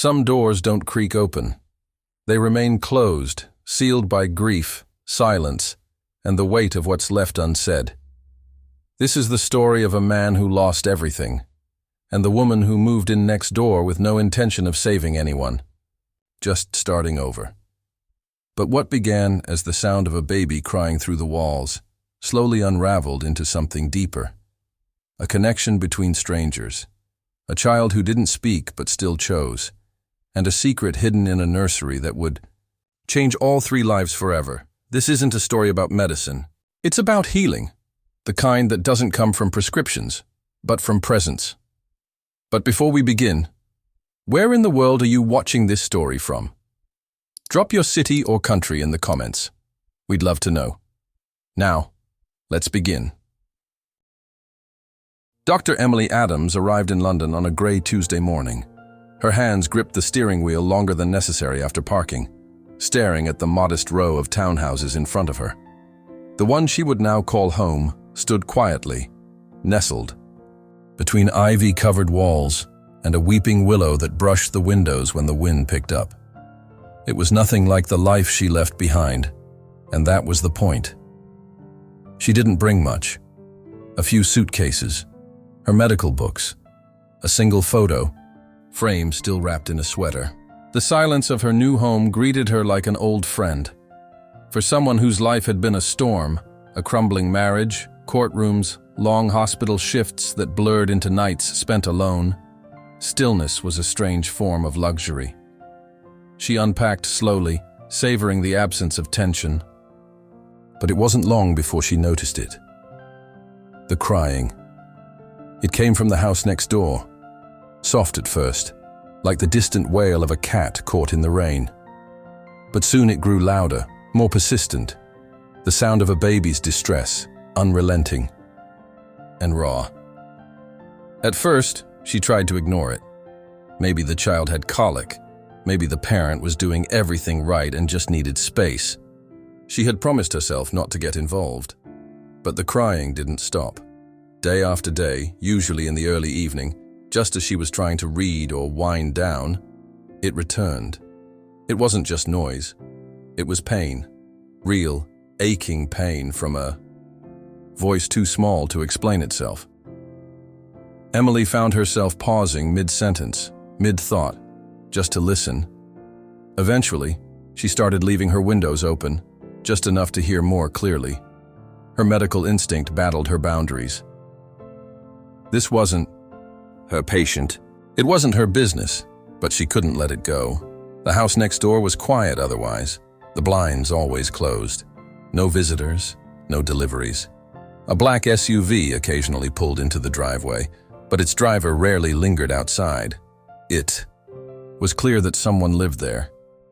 Some doors don't creak open. They remain closed, sealed by grief, silence, and the weight of what's left unsaid. This is the story of a man who lost everything, and the woman who moved in next door with no intention of saving anyone, just starting over. But what began as the sound of a baby crying through the walls slowly unraveled into something deeper. A connection between strangers, a child who didn't speak but still chose, and a secret hidden in a nursery that would change all three lives forever. This isn't a story about medicine. It's about healing, the kind that doesn't come from prescriptions, but from presence. But before we begin, where in the world are you watching this story from? Drop your city or country in the comments. We'd love to know. Now, let's begin. Dr. Emily Adams arrived in London on a grey Tuesday morning. Her hands gripped the steering wheel longer than necessary after parking, staring at the modest row of townhouses in front of her. The one she would now call home stood quietly, nestled, between ivy-covered walls and a weeping willow that brushed the windows when the wind picked up. It was nothing like the life she left behind, and that was the point. She didn't bring much. A few suitcases, her medical books, a single photo, frame still wrapped in a sweater. The silence of her new home greeted her like an old friend. For someone whose life had been a storm, a crumbling marriage, courtrooms, long hospital shifts that blurred into nights spent alone, stillness was a strange form of luxury. She unpacked slowly, savoring the absence of tension. But it wasn't long before she noticed it. The crying. It came from the house next door, soft at first, like the distant wail of a cat caught in the rain. But soon it grew louder, more persistent, the sound of a baby's distress, unrelenting and raw. At first, she tried to ignore it. Maybe the child had colic. Maybe the parent was doing everything right and just needed space. She had promised herself not to get involved. But the crying didn't stop. Day after day, usually in the early evening, just as she was trying to read or wind down, it returned. It wasn't just noise. It was pain. Real, aching pain from a voice too small to explain itself. Emily found herself pausing mid-sentence, mid-thought, just to listen. Eventually, she started leaving her windows open, just enough to hear more clearly. Her medical instinct battled her boundaries. This wasn't her patient. It wasn't her business, but she couldn't let it go. The house next door was quiet otherwise, the blinds always closed. No visitors, no deliveries. A black SUV occasionally pulled into the driveway, but its driver rarely lingered outside. It was clear that someone lived there,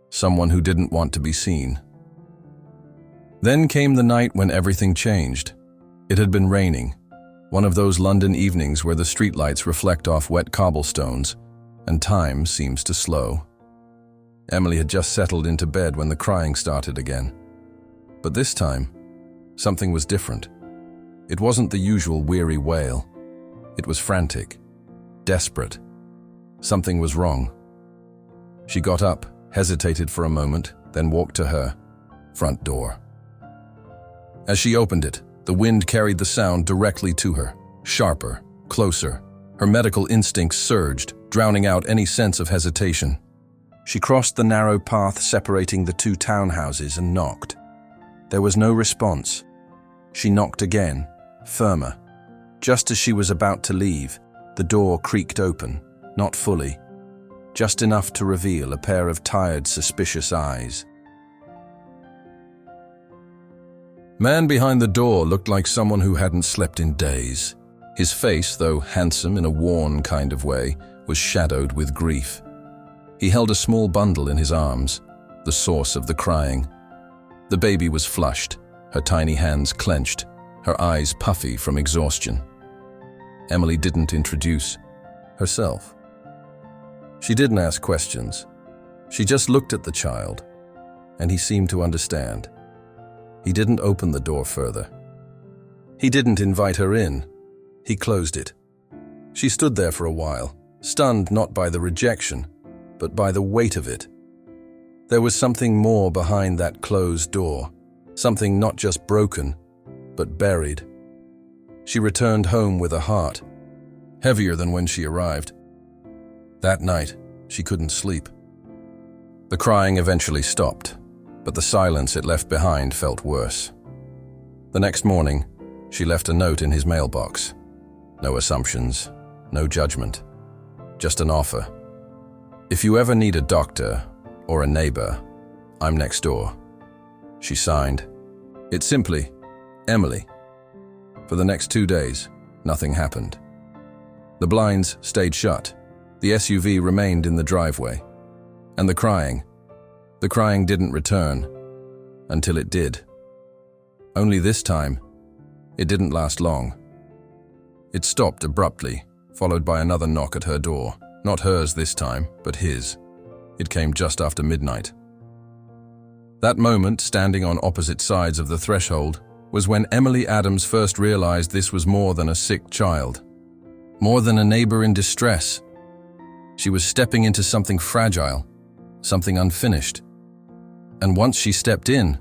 someone who didn't want to be seen. Then came the night when everything changed. It had been raining, one of those London evenings where the streetlights reflect off wet cobblestones, and time seems to slow. Emily had just settled into bed when the crying started again. But this time, something was different. It wasn't the usual weary wail. It was frantic, desperate. Something was wrong. She got up, hesitated for a moment, then walked to her front door. As she opened it, the wind carried the sound directly to her, sharper, closer. Her medical instincts surged, drowning out any sense of hesitation. She crossed the narrow path separating the two townhouses and knocked. There was no response. She knocked again, firmer. Just as she was about to leave, the door creaked open, not fully, just enough to reveal a pair of tired, suspicious eyes. Man behind the door looked like someone who hadn't slept in days. His face, though handsome in a worn kind of way, was shadowed with grief. He held a small bundle in his arms, the source of the crying. The baby was flushed, her tiny hands clenched, her eyes puffy from exhaustion. Emily didn't introduce herself. She didn't ask questions. She just looked at the child, and he seemed to understand. He didn't open the door further. He didn't invite her in. He closed it. She stood there for a while, stunned not by the rejection, but by the weight of it. There was something more behind that closed door, something not just broken, but buried. She returned home with a heart, heavier than when she arrived. That night, she couldn't sleep. The crying eventually stopped, but the silence it left behind felt worse. The next morning, she left a note in his mailbox. No assumptions, no judgment, just an offer. If you ever need a doctor or a neighbor, I'm next door. She signed. It's simply, Emily. For the next 2 days, nothing happened. The blinds stayed shut. The SUV remained in the driveway. And the crying didn't return until it did. Only this time, it didn't last long. It stopped abruptly, followed by another knock at her door. Not hers this time, but his. It came just after midnight. That moment, standing on opposite sides of the threshold, was when Emily Adams first realized this was more than a sick child, more than a neighbor in distress. She was stepping into something fragile, something unfinished. And once she stepped in,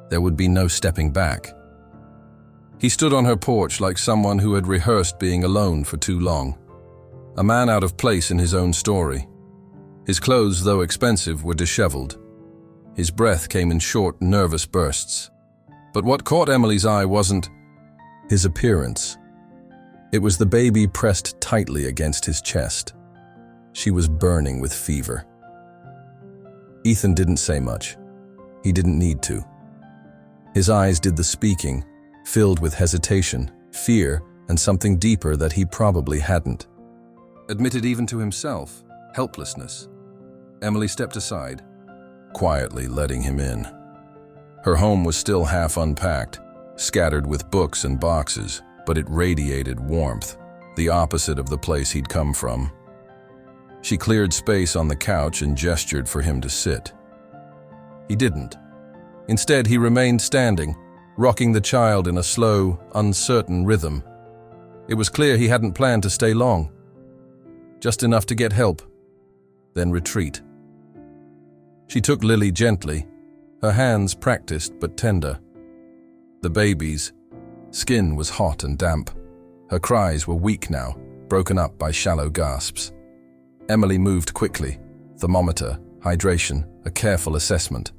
there would be no stepping back. He stood on her porch like someone who had rehearsed being alone for too long, a man out of place in his own story. His clothes, though expensive, were disheveled. His breath came in short, nervous bursts. But what caught Emily's eye wasn't his appearance. It was the baby pressed tightly against his chest. She was burning with fever. Ethan didn't say much. He didn't need to. His eyes did the speaking, filled with hesitation, fear, and something deeper that he probably hadn't admitted even to himself, helplessness. Emily stepped aside, quietly letting him in. Her home was still half unpacked, scattered with books and boxes, but it radiated warmth, the opposite of the place he'd come from. She cleared space on the couch and gestured for him to sit. He didn't. Instead, he remained standing, rocking the child in a slow, uncertain rhythm. It was clear he hadn't planned to stay long. Just enough to get help, then retreat. She took Lily gently, her hands practiced but tender. The baby's skin was hot and damp. Her cries were weak now, broken up by shallow gasps. Emily moved quickly, thermometer, hydration, a careful assessment.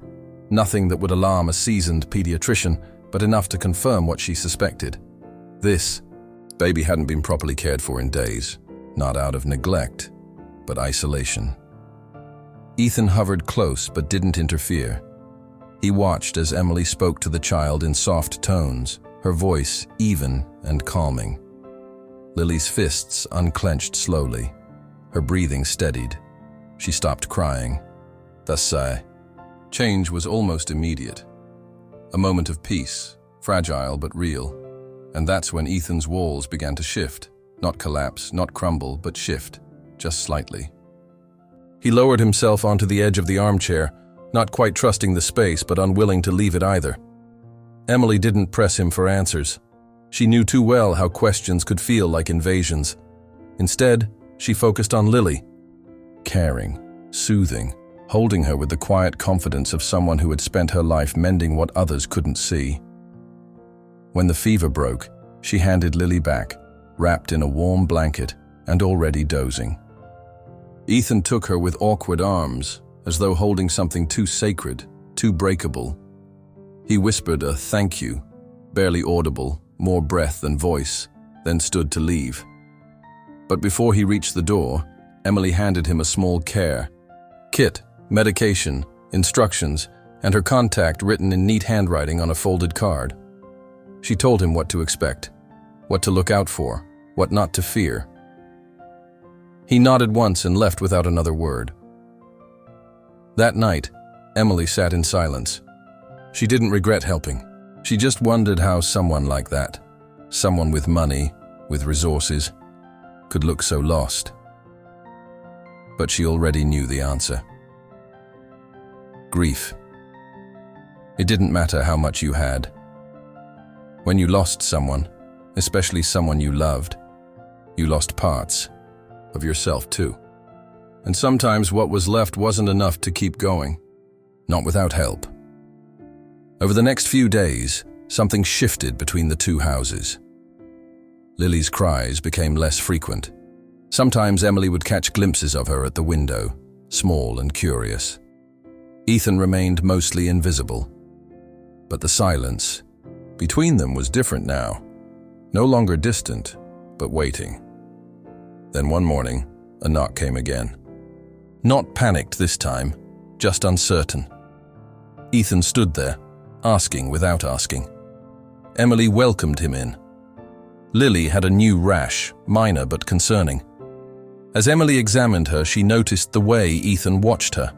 Nothing that would alarm a seasoned pediatrician, but enough to confirm what she suspected. This baby hadn't been properly cared for in days, not out of neglect, but isolation. Ethan hovered close but didn't interfere. He watched as Emily spoke to the child in soft tones, her voice even and calming. Lily's fists unclenched slowly. Her breathing steadied. She stopped crying. Thus, change was almost immediate. A moment of peace, fragile but real. And that's when Ethan's walls began to shift. Not collapse, not crumble, but shift, just slightly. He lowered himself onto the edge of the armchair, not quite trusting the space, but unwilling to leave it either. Emily didn't press him for answers. She knew too well how questions could feel like invasions. Instead, she focused on Lily, caring, soothing, holding her with the quiet confidence of someone who had spent her life mending what others couldn't see. When the fever broke, she handed Lily back, wrapped in a warm blanket and already dozing. Ethan took her with awkward arms, as though holding something too sacred, too breakable. He whispered a thank you, barely audible, more breath than voice, then stood to leave. But before he reached the door, Emily handed him a small care kit, medication, instructions, and her contact written in neat handwriting on a folded card. She told him what to expect, what to look out for, what not to fear. He nodded once and left without another word. That night, Emily sat in silence. She didn't regret helping. She just wondered how someone like that, someone with money, with resources, could look so lost. But she already knew the answer. Grief. It didn't matter how much you had. When you lost someone, especially someone you loved, you lost parts of yourself too. and sometimes what was left wasn't enough to keep going, not without help. Over the next few days, something shifted between the two houses. Lily's cries became less frequent. Sometimes Emily would catch glimpses of her at the window, small and curious. Ethan remained mostly invisible. But the silence between them was different now, no longer distant, but waiting. Then one morning, a knock came again. Not panicked this time, just uncertain. Ethan stood there, asking without asking. Emily welcomed him in. Lily had a new rash, minor but concerning. As Emily examined her, she noticed the way Ethan watched her,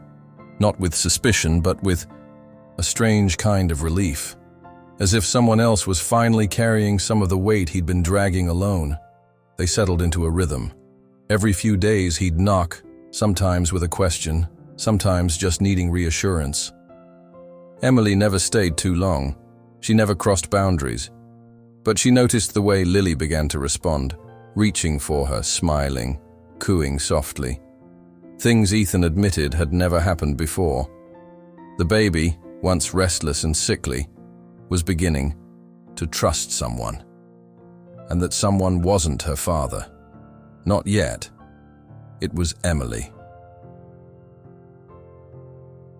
not with suspicion, but with a strange kind of relief, as if someone else was finally carrying some of the weight he'd been dragging alone. They settled into a rhythm. Every few days he'd knock, sometimes with a question, sometimes just needing reassurance. Emily never stayed too long. She never crossed boundaries. But she noticed the way Lily began to respond, reaching for her, smiling, cooing softly. Things Ethan admitted had never happened before. The baby, once restless and sickly, was beginning to trust someone. And that someone wasn't her father. Not yet. It was Emily.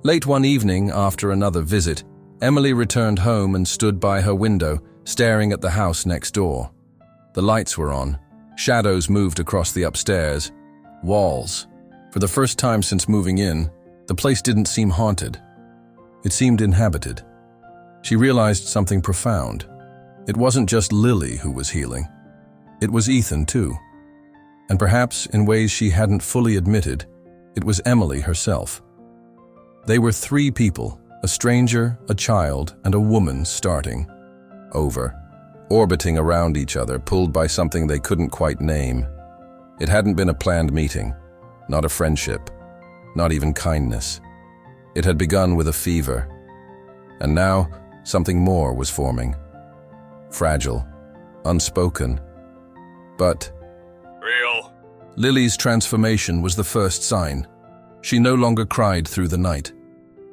Late one evening, after another visit, Emily returned home and stood by her window, staring at the house next door. The lights were on. Shadows moved across the upstairs. Walls. For the first time since moving in, the place didn't seem haunted. It seemed inhabited. She realized something profound. It wasn't just Lily who was healing. It was Ethan, too. And perhaps, in ways she hadn't fully admitted, it was Emily herself. They were three people, a stranger, a child, and a woman starting over, orbiting around each other, pulled by something they couldn't quite name. It hadn't been a planned meeting, not a friendship, not even kindness. It had begun with a fever, and now something more was forming. Fragile, unspoken, but real. Lily's transformation was the first sign. She no longer cried through the night.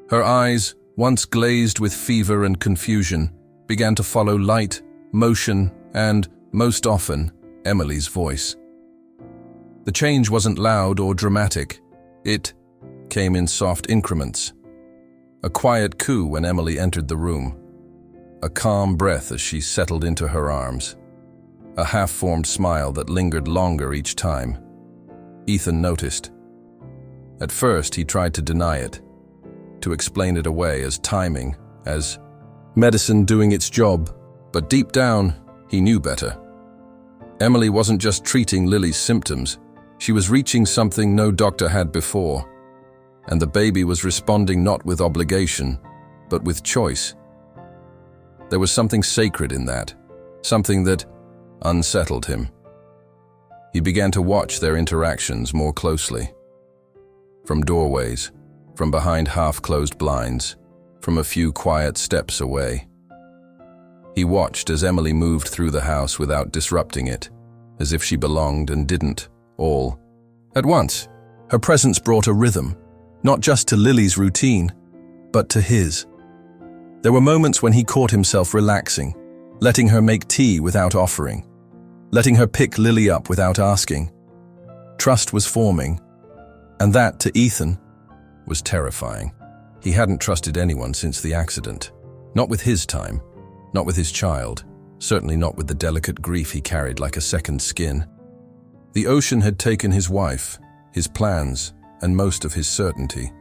Her eyes, once glazed with fever and confusion, began to follow light, motion, and, most often, Emily's voice. The change wasn't loud or dramatic. It came in soft increments. A quiet coo when Emily entered the room. A calm breath as she settled into her arms. A half-formed smile that lingered longer each time. Ethan noticed. At first, he tried to deny it, to explain it away as timing, as medicine doing its job, but deep down, he knew better. Emily wasn't just treating Lily's symptoms, she was reaching something no doctor had before, and the baby was responding not with obligation, but with choice. There was something sacred in that, something that unsettled him. He began to watch their interactions more closely. From doorways, from behind half-closed blinds, from a few quiet steps away. He watched as Emily moved through the house without disrupting it, as if she belonged and didn't, all at once. Her presence brought a rhythm, not just to Lily's routine, but to his. There were moments when he caught himself relaxing, letting her make tea without offering, letting her pick Lily up without asking. Trust was forming, and that, to Ethan, was terrifying. He hadn't trusted anyone since the accident. Not with his time, not with his child, certainly not with the delicate grief he carried like a second skin. The ocean had taken his wife, his plans, and most of his certainty.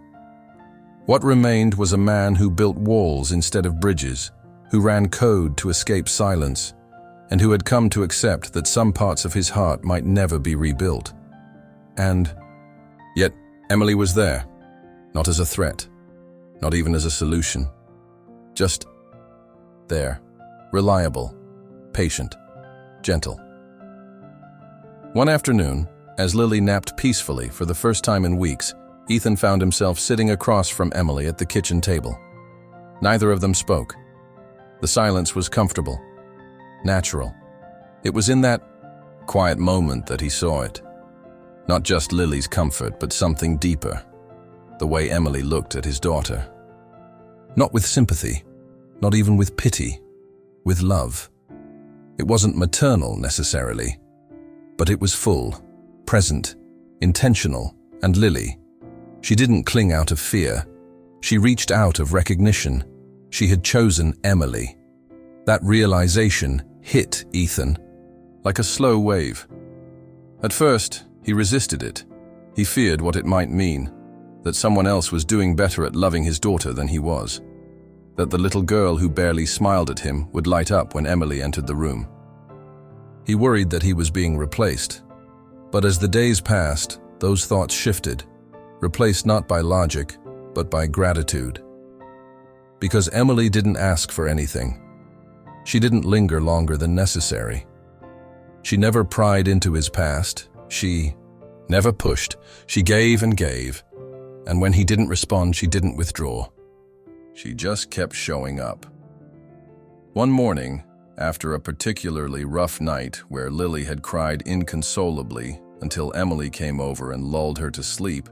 What remained was a man who built walls instead of bridges, who ran code to escape silence, and who had come to accept that some parts of his heart might never be rebuilt. And yet Emily was there, not as a threat, not even as a solution. Just there, reliable, patient, gentle. One afternoon, as Lily napped peacefully for the first time in weeks, Ethan found himself sitting across from Emily at the kitchen table. Neither of them spoke. The silence was comfortable, natural. It was in that quiet moment that he saw it. Not just Lily's comfort, but something deeper. The way Emily looked at his daughter. Not with sympathy, not even with pity, with love. It wasn't maternal necessarily, but it was full, present, intentional, and Lily. She didn't cling out of fear. She reached out of recognition. She had chosen Emily. That realization hit Ethan like a slow wave. At first, he resisted it. He feared what it might mean, that someone else was doing better at loving his daughter than he was, that the little girl who barely smiled at him would light up when Emily entered the room. He worried that he was being replaced, but as the days passed, those thoughts shifted, replaced not by logic, but by gratitude. Because Emily didn't ask for anything. She didn't linger longer than necessary. She never pried into his past. She never pushed. She gave and gave. And when he didn't respond, she didn't withdraw. She just kept showing up. One morning, after a particularly rough night where Lily had cried inconsolably until Emily came over and lulled her to sleep,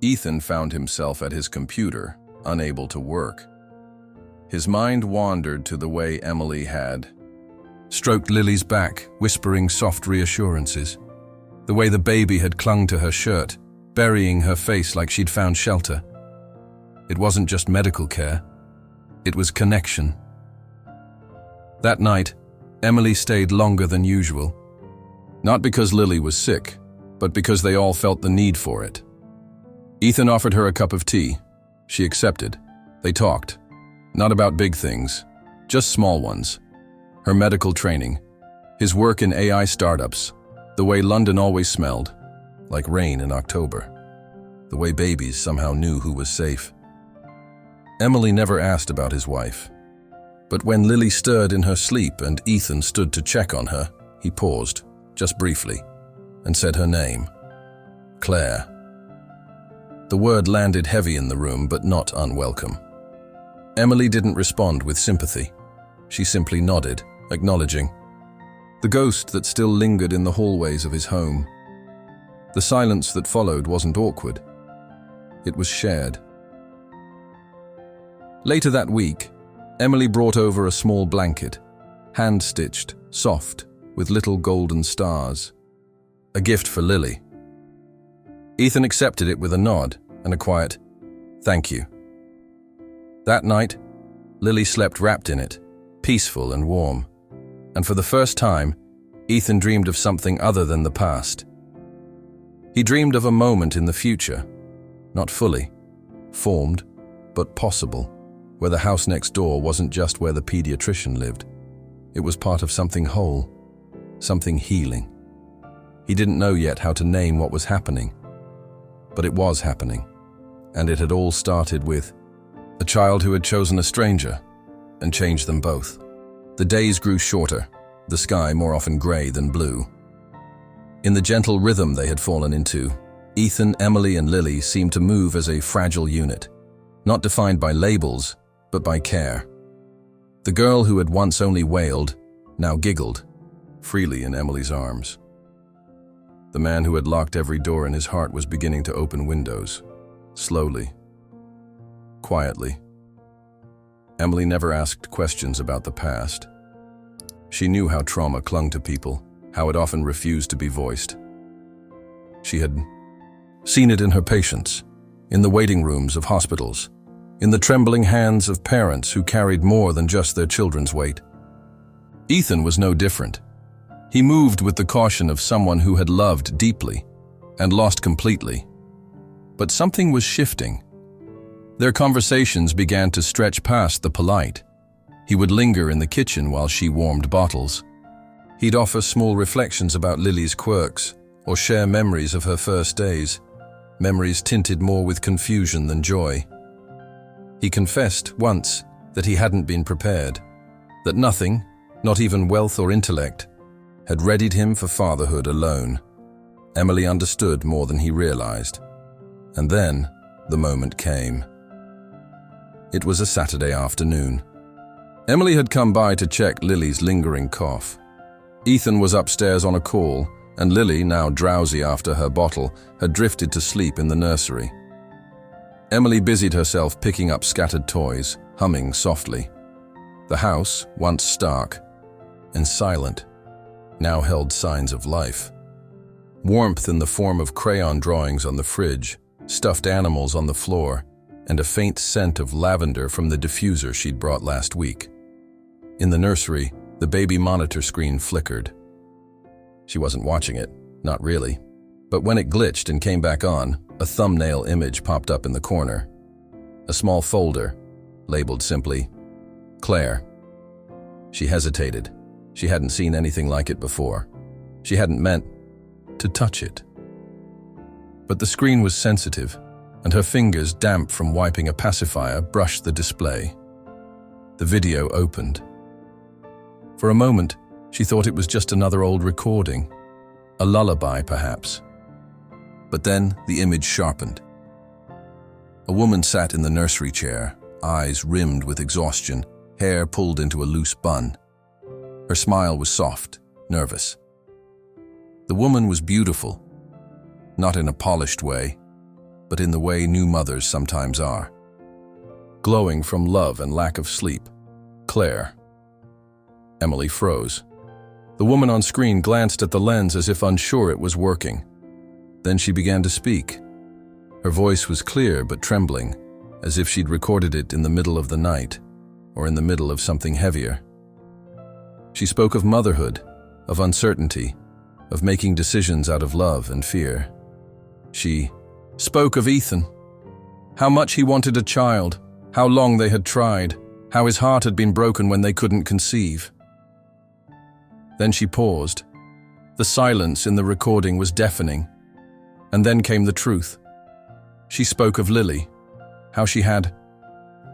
Ethan found himself at his computer, unable to work. His mind wandered to the way Emily had stroked Lily's back, whispering soft reassurances. The way the baby had clung to her shirt, burying her face like she'd found shelter. It wasn't just medical care. It was connection. That night, Emily stayed longer than usual. Not because Lily was sick, but because they all felt the need for it. Ethan offered her a cup of tea. She accepted. They talked. Not about big things, just small ones. Her medical training, his work in AI startups, the way London always smelled, like rain in October, the way babies somehow knew who was safe. Emily never asked about his wife. But when Lily stirred in her sleep and Ethan stood to check on her, he paused, just briefly, and said her name. Claire. The word landed heavy in the room, but not unwelcome. Emily didn't respond with sympathy. She simply nodded, acknowledging the ghost that still lingered in the hallways of his home. The silence that followed wasn't awkward. It was shared. Later that week, Emily brought over a small blanket, hand-stitched, soft, with little golden stars. A gift for Lily. Ethan accepted it with a nod and a quiet, "Thank you." That night, Lily slept wrapped in it, peaceful and warm. And for the first time, Ethan dreamed of something other than the past. He dreamed of a moment in the future, not fully formed, but possible, where the house next door wasn't just where the pediatrician lived. It was part of something whole, something healing. He didn't know yet how to name what was happening, but it was happening, and it had all started with a child who had chosen a stranger and changed them both. The days grew shorter, the sky more often gray than blue. In the gentle rhythm they had fallen into, Ethan, Emily, and Lily seemed to move as a fragile unit, not defined by labels, but by care. The girl who had once only wailed, now giggled, freely in Emily's arms. The man who had locked every door in his heart was beginning to open windows, slowly, quietly. Emily never asked questions about the past. She knew how trauma clung to people, how it often refused to be voiced. She had seen it in her patients, in the waiting rooms of hospitals, in the trembling hands of parents who carried more than just their children's weight. Ethan was no different. He moved with the caution of someone who had loved deeply and lost completely. But something was shifting. Their conversations began to stretch past the polite. He would linger in the kitchen while she warmed bottles. He'd offer small reflections about Lily's quirks or share memories of her first days, memories tinted more with confusion than joy. He confessed once that he hadn't been prepared, that nothing, not even wealth or intellect, had readied him for fatherhood alone. Emily understood more than he realized. And then the moment came. It was a Saturday afternoon. Emily had come by to check Lily's lingering cough. Ethan was upstairs on a call, and Lily, now drowsy after her bottle, had drifted to sleep in the nursery. Emily busied herself picking up scattered toys, humming softly. The house, once stark and silent, now held signs of life. Warmth in the form of crayon drawings on the fridge, stuffed animals on the floor, and a faint scent of lavender from the diffuser she'd brought last week. In the nursery, the baby monitor screen flickered. She wasn't watching it, not really. But when it glitched and came back on, a thumbnail image popped up in the corner. A small folder, labeled simply, Claire. She hesitated. She hadn't seen anything like it before. She hadn't meant to touch it. But the screen was sensitive, and her fingers, damp from wiping a pacifier, brushed the display. The video opened. For a moment, she thought it was just another old recording, a lullaby perhaps. But then the image sharpened. A woman sat in the nursery chair, eyes rimmed with exhaustion, hair pulled into a loose bun. Her smile was soft, nervous. The woman was beautiful, not in a polished way, but in the way new mothers sometimes are. Glowing from love and lack of sleep. Claire. Emily froze. The woman on screen glanced at the lens as if unsure it was working. Then she began to speak. Her voice was clear but trembling, as if she'd recorded it in the middle of the night, or in the middle of something heavier. She spoke of motherhood, of uncertainty, of making decisions out of love and fear. She spoke of Ethan, how much he wanted a child, how long they had tried, how his heart had been broken when they couldn't conceive. Then she paused. The silence in the recording was deafening. And then came the truth. She spoke of Lily, how she had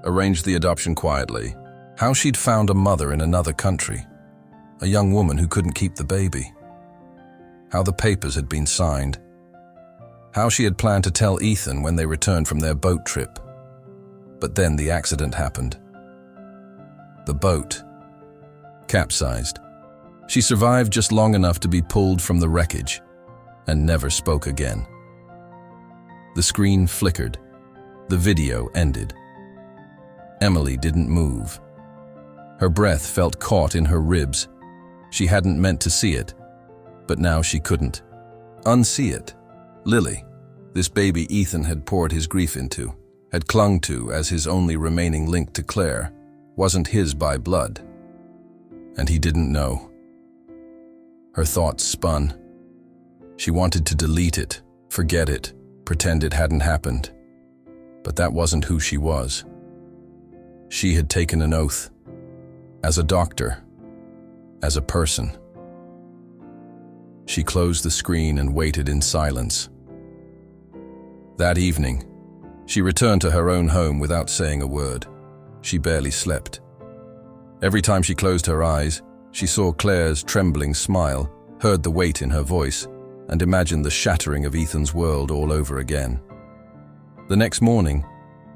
arranged the adoption quietly, how she'd found a mother in another country, a young woman who couldn't keep the baby, how the papers had been signed, how she had planned to tell Ethan when they returned from their boat trip. But then the accident happened. The boat capsized. She survived just long enough to be pulled from the wreckage and never spoke again. The screen flickered. The video ended. Emily didn't move. Her breath felt caught in her ribs. She hadn't meant to see it, but now she couldn't unsee it. Lily, this baby Ethan had poured his grief into, had clung to as his only remaining link to Claire, wasn't his by blood. And he didn't know. Her thoughts spun. She wanted to delete it, forget it, pretend it hadn't happened. But that wasn't who she was. She had taken an oath. As a doctor. As a person. She closed the screen and waited in silence. That evening, she returned to her own home without saying a word. She barely slept. Every time she closed her eyes, she saw Claire's trembling smile, heard the weight in her voice, and imagined the shattering of Ethan's world all over again. The next morning,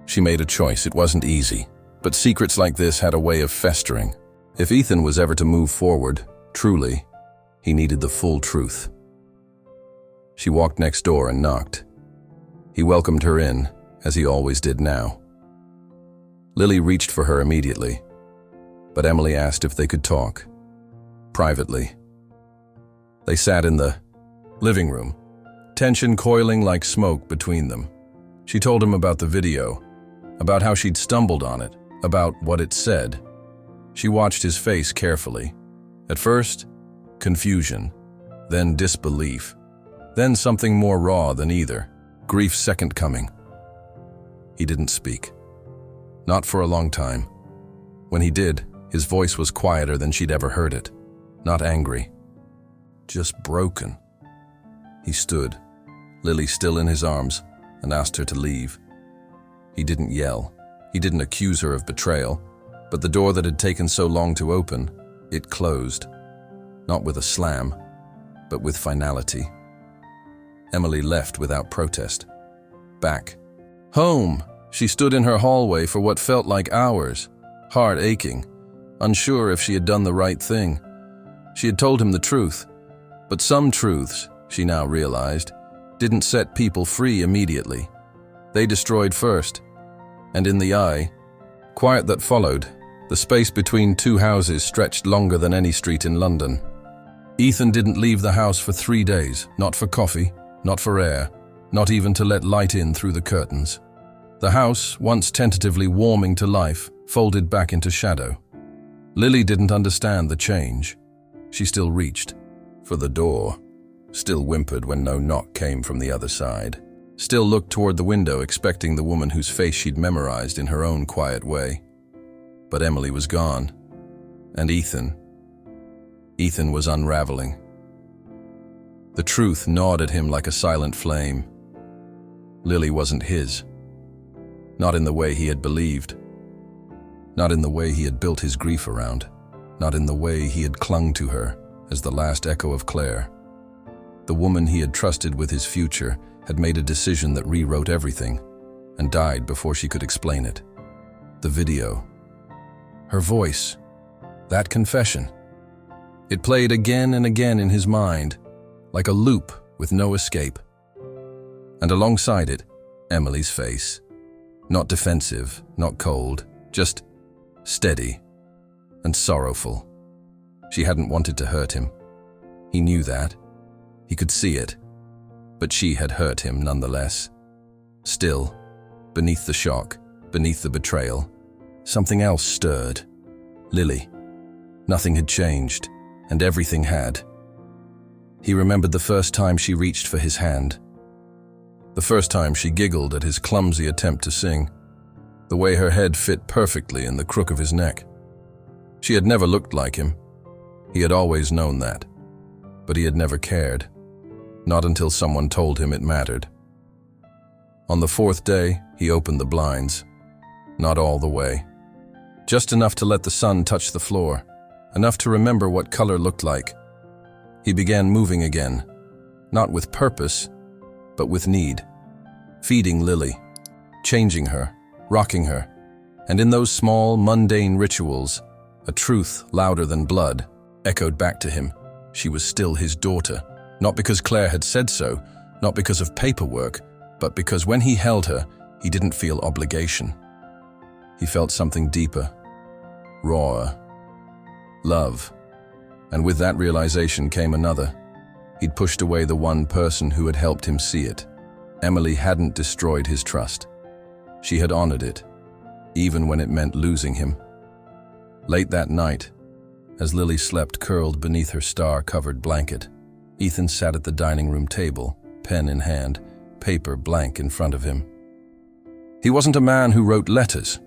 she made a choice. It wasn't easy, but secrets like this had a way of festering. If Ethan was ever to move forward, truly, he needed the full truth. She walked next door and knocked. He welcomed her in, as he always did now. Lily reached for her immediately, but Emily asked if they could talk. Privately. They sat in the living room, tension coiling like smoke between them. She told him about the video, about how she'd stumbled on it, about what it said. She watched his face carefully. At first, confusion, then disbelief, then something more raw than either, grief's second coming. He didn't speak. Not for a long time. When he did, his voice was quieter than she'd ever heard it. Not angry. Just broken. He stood, Lily still in his arms, and asked her to leave. He didn't yell. He didn't accuse her of betrayal. But the door that had taken so long to open, it closed. Not with a slam, but with finality. Emily left without protest. Back. Home! She stood in her hallway for what felt like hours, heart aching, unsure if she had done the right thing. She had told him the truth, But some truths, she now realized, didn't set people free immediately. They destroyed first. And in the quiet that followed, the space between two houses stretched longer than any street in London. Ethan didn't leave the house for 3 days, not for coffee, not for air, not even to let light in through the curtains. The house, once tentatively warming to life, folded back into shadow. Lily didn't understand the change. She still reached for the door, still whimpered when no knock came from the other side, still looked toward the window expecting the woman whose face she'd memorized in her own quiet way. But Emily was gone, and Ethan was unraveling. The truth gnawed at him like a silent flame. Lily wasn't his. Not in the way he had believed. Not in the way he had built his grief around. Not in the way he had clung to her as the last echo of Claire. The woman he had trusted with his future had made a decision that rewrote everything and died before she could explain it. The video. Her voice. That confession. It played again and again in his mind, like a loop with no escape. And alongside it, Emily's face. Not defensive, not cold, just steady and sorrowful. She hadn't wanted to hurt him. He knew that. He could see it. But she had hurt him nonetheless. Still, beneath the shock, beneath the betrayal, something else stirred. Lily. Nothing had changed, and everything had. He remembered the first time she reached for his hand. The first time she giggled at his clumsy attempt to sing. The way her head fit perfectly in the crook of his neck. She had never looked like him. He had always known that. But he had never cared. Not until someone told him it mattered. On the 4th day, he opened the blinds. Not all the way. Just enough to let the sun touch the floor. Enough to remember what color looked like. He began moving again. Not with purpose, but with need. Feeding Lily. Changing her. Rocking her. And in those small, mundane rituals, a truth louder than blood echoed back to him. She was still his daughter. Not because Claire had said so, not because of paperwork, but because when he held her, he didn't feel obligation. He felt something deeper, rawer, love. And with that realization came another. He'd pushed away the one person who had helped him see it. Emily hadn't destroyed his trust. She had honored it, even when it meant losing him. Late that night, as Lily slept curled beneath her star-covered blanket, Ethan sat at the dining room table, pen in hand, paper blank in front of him. He wasn't a man who wrote letters.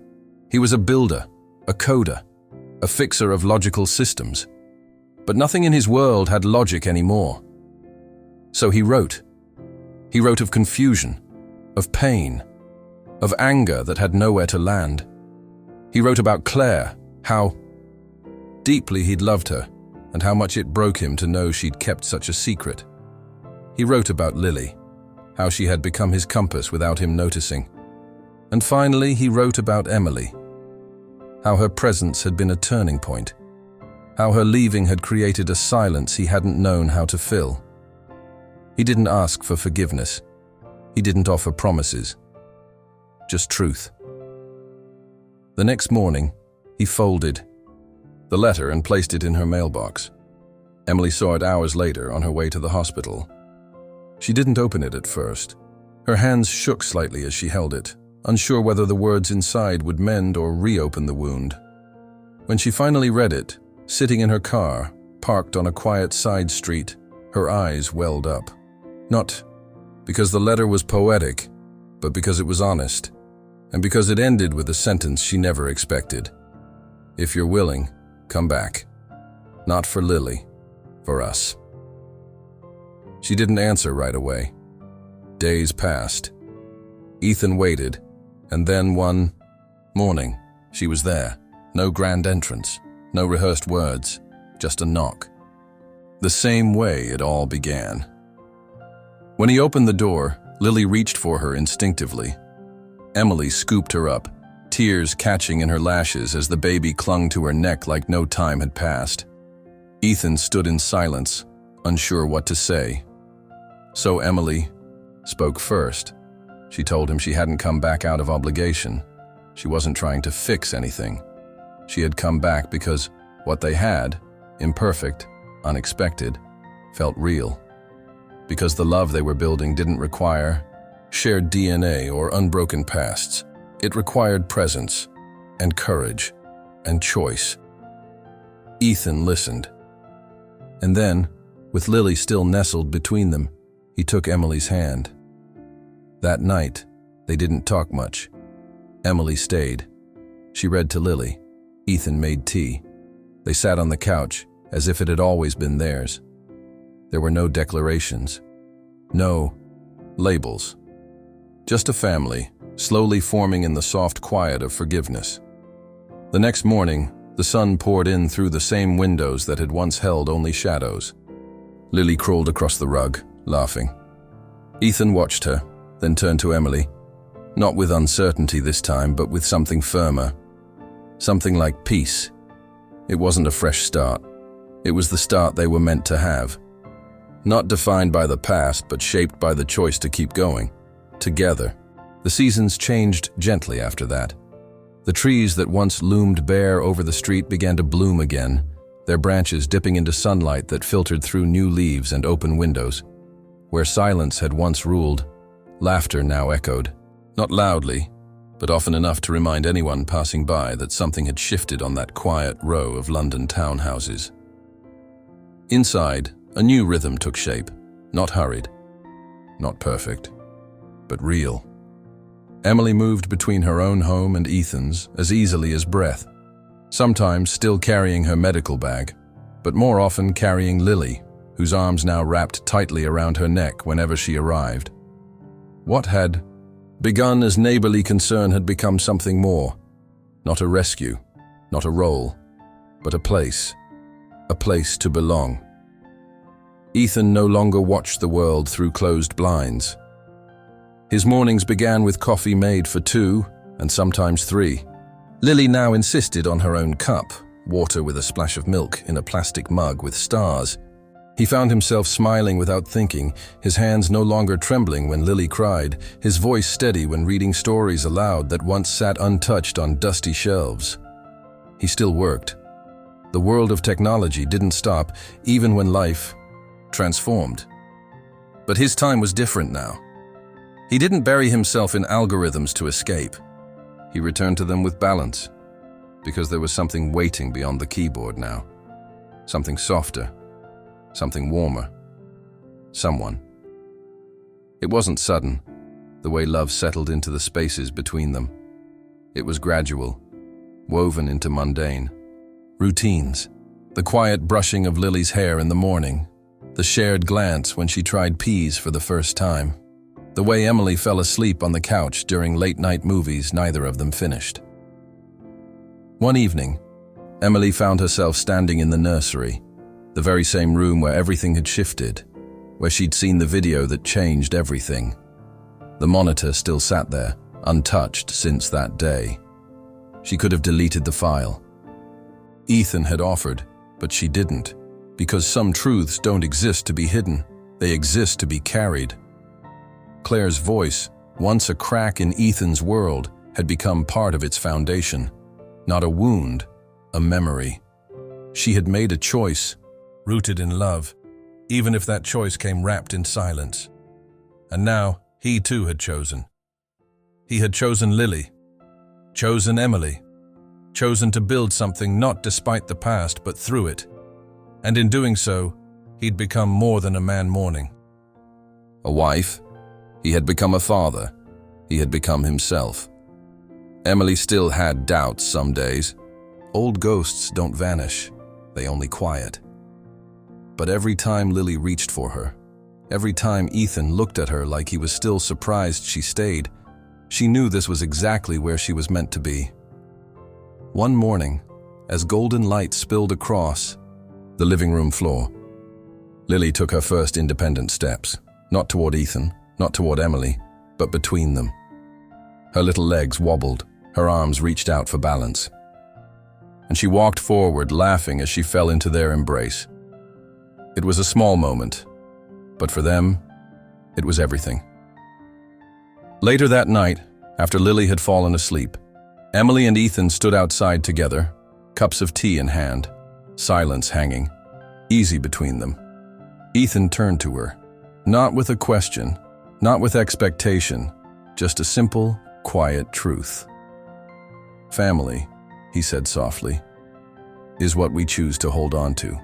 He was a builder, a coder, a fixer of logical systems. But nothing in his world had logic anymore. So he wrote. He wrote of confusion, of pain, of anger that had nowhere to land. He wrote about Claire, how deeply he'd loved her, and how much it broke him to know she'd kept such a secret. He wrote about Lily, how she had become his compass without him noticing. And finally, he wrote about Emily, how her presence had been a turning point, how her leaving had created a silence he hadn't known how to fill. He didn't ask for forgiveness. He didn't offer promises. Just truth. The next morning, he folded the letter and placed it in her mailbox. Emily saw it hours later on her way to the hospital. She didn't open it at first. Her hands shook slightly as she held it, unsure whether the words inside would mend or reopen the wound. When she finally read it, sitting in her car, parked on a quiet side street, her eyes welled up. Not because the letter was poetic, but because it was honest, and because it ended with a sentence she never expected. If you're willing, come back. Not for Lily, for us. She didn't answer right away. Days passed. Ethan waited, and then one morning, she was there. No grand entrance, no rehearsed words, just a knock. The same way it all began. When he opened the door, Lily reached for her instinctively. Emily scooped her up, tears catching in her lashes as the baby clung to her neck like no time had passed. Ethan stood in silence, unsure what to say. So Emily spoke first. She told him she hadn't come back out of obligation. She wasn't trying to fix anything. She had come back because what they had, imperfect, unexpected, felt real. Because the love they were building didn't require shared DNA or unbroken pasts. It required presence and courage and choice. Ethan listened. And then, with Lily still nestled between them, he took Emily's hand. That night, they didn't talk much. Emily stayed. She read to Lily. Ethan made tea. They sat on the couch as if it had always been theirs. There were no declarations, no labels. Just a family, slowly forming in the soft quiet of forgiveness. The next morning, the sun poured in through the same windows that had once held only shadows. Lily crawled across the rug, laughing. Ethan watched her, then turned to Emily, not with uncertainty this time, but with something firmer. Something like peace. It wasn't a fresh start. It was the start they were meant to have. Not defined by the past, but shaped by the choice to keep going. Together. The seasons changed gently after that. The trees that once loomed bare over the street began to bloom again, their branches dipping into sunlight that filtered through new leaves and open windows. Where silence had once ruled, laughter now echoed. Not loudly, but often enough to remind anyone passing by that something had shifted on that quiet row of London townhouses. Inside, a new rhythm took shape, not hurried, not perfect, but real. Emily moved between her own home and Ethan's as easily as breath, sometimes still carrying her medical bag, but more often carrying Lily, whose arms now wrapped tightly around her neck whenever she arrived. What had begun as neighborly concern had become something more. Not a rescue, not a role, but a place to belong. Ethan no longer watched the world through closed blinds. His mornings began with coffee made for 2 and sometimes 3. Lily now insisted on her own cup, water with a splash of milk in a plastic mug with stars. He found himself smiling without thinking, his hands no longer trembling when Lily cried, his voice steady when reading stories aloud that once sat untouched on dusty shelves. He still worked. The world of technology didn't stop, even when life transformed. But his time was different now. He didn't bury himself in algorithms to escape. He returned to them with balance, because there was something waiting beyond the keyboard now. Something softer, something warmer, someone. It wasn't sudden, the way love settled into the spaces between them. It was gradual, woven into mundane routines. The quiet brushing of Lily's hair in the morning, the shared glance when she tried peas for the first time, the way Emily fell asleep on the couch during late-night movies neither of them finished. One evening, Emily found herself standing in the nursery, the very same room where everything had shifted, where she'd seen the video that changed everything. The monitor still sat there, untouched since that day. She could have deleted the file. Ethan had offered, but she didn't, because some truths don't exist to be hidden, they exist to be carried. Claire's voice, once a crack in Ethan's world, had become part of its foundation. Not a wound, a memory. She had made a choice, rooted in love, even if that choice came wrapped in silence. And now, he too had chosen. He had chosen Lily, chosen Emily, chosen to build something not despite the past but through it. And in doing so, he'd become more than a man mourning. A wife. He had become a father. He had become himself. Emily still had doubts some days. Old ghosts don't vanish, they only quiet. But every time Lily reached for her, every time Ethan looked at her like he was still surprised she stayed, she knew this was exactly where she was meant to be. One morning, as golden light spilled across the living room floor, Lily took her first independent steps, not toward Ethan, not toward Emily, but between them. Her little legs wobbled, her arms reached out for balance. And she walked forward, laughing as she fell into their embrace. It was a small moment, but for them, it was everything. Later that night, after Lily had fallen asleep, Emily and Ethan stood outside together, cups of tea in hand, silence hanging, easy between them. Ethan turned to her, not with a question, not with expectation, just a simple, quiet truth. "Family," he said softly, "is what we choose to hold on to."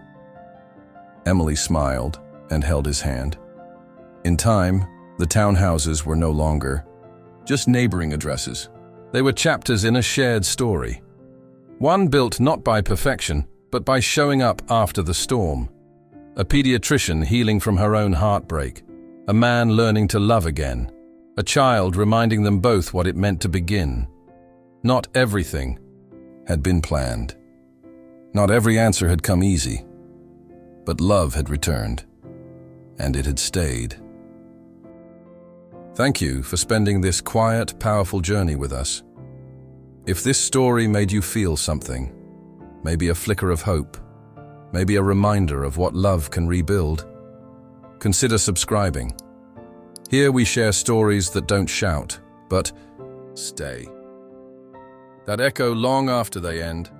Emily smiled and held his hand. In time, the townhouses were no longer just neighboring addresses. They were chapters in a shared story. One built not by perfection, but by showing up after the storm. A pediatrician healing from her own heartbreak. A man learning to love again. A child reminding them both what it meant to begin. Not everything had been planned. Not every answer had come easy. But love had returned, and it had stayed. Thank you for spending this quiet, powerful journey with us. If this story made you feel something, maybe a flicker of hope, maybe a reminder of what love can rebuild, consider subscribing. Here we share stories that don't shout, but stay. That echo long after they end.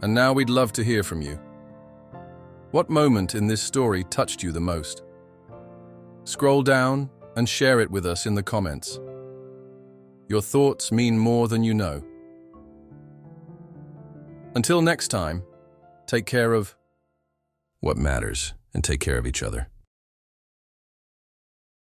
And now we'd love to hear from you. What moment in this story touched you the most? Scroll down and share it with us in the comments. Your thoughts mean more than you know. Until next time, take care of what matters and take care of each other.